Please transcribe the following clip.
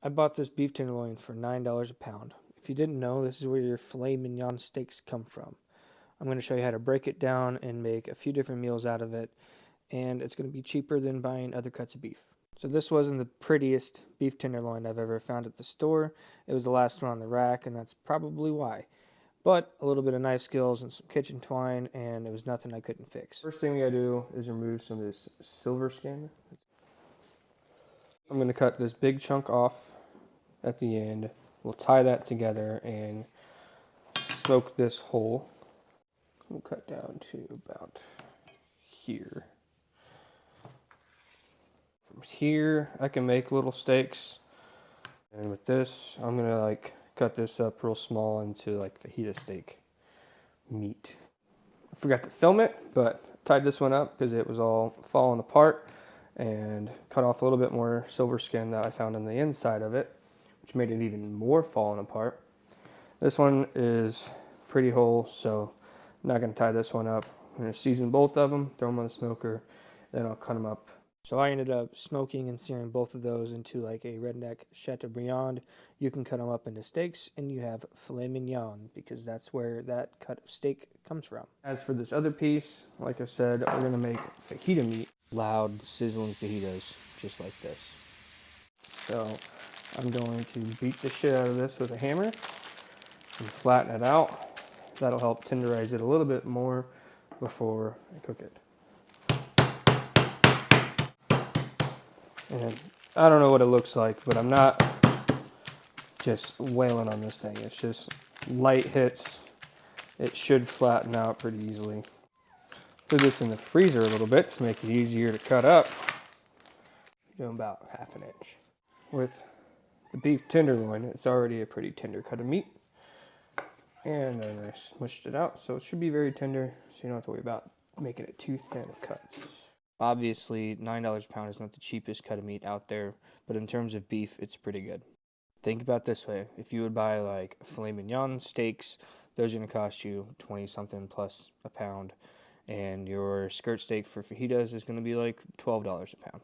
I bought this beef tenderloin for $9 a pound. If you didn't know, this is where your filet mignon steaks come from. I'm going to show you how to break it down and make a few different meals out of it, and it's going to be cheaper than buying other cuts of beef. So this wasn't the prettiest beef tenderloin I've ever found at the store. It was the last one on the rack, and that's probably why. But a little bit of knife skills and some kitchen twine, and it was nothing I couldn't fix. First thing we gotta do is remove some of this silver skin. I'm gonna cut this big chunk off at the end. We'll tie that together and smoke this whole. We'll cut down to about here. From here, I can make little steaks. And with this, I'm gonna cut this up real small into fajita steak meat. I forgot to film it, but tied this one up because it was all falling apart, and cut off a little bit more silver skin that I found on the inside of it, which made it even more falling apart. This one is pretty whole, so I'm not going to tie this one up. I'm going to season both of them, throw them on the smoker, then I'll cut them up. So I ended up smoking and searing both of those into like a redneck Chateaubriand. You can cut them up into steaks, and you have filet mignon because that's where that cut of steak comes from. As for this other piece, like I said, we're going to make fajita meat. Loud, sizzling fajitas, just like this. So I'm going to beat the shit out of this with a hammer and flatten it out. That'll help tenderize it a little bit more before I cook it. And I don't know what it looks like, but I'm not just wailing on this thing. It's just light hits. It should flatten out pretty easily. Put this in the freezer a little bit to make it easier to cut up. Doing about ½ an inch. With the beef tenderloin, it's already a pretty tender cut of meat. And then I smushed it out, so it should be very tender, so you don't have to worry about making it too thin of cuts. Obviously, $9 a pound is not the cheapest cut of meat out there, but in terms of beef, it's pretty good. Think about it this way. If you would buy like filet mignon steaks, those are going to cost you 20 something plus a pound. And your skirt steak for fajitas is going to be like $12 a pound.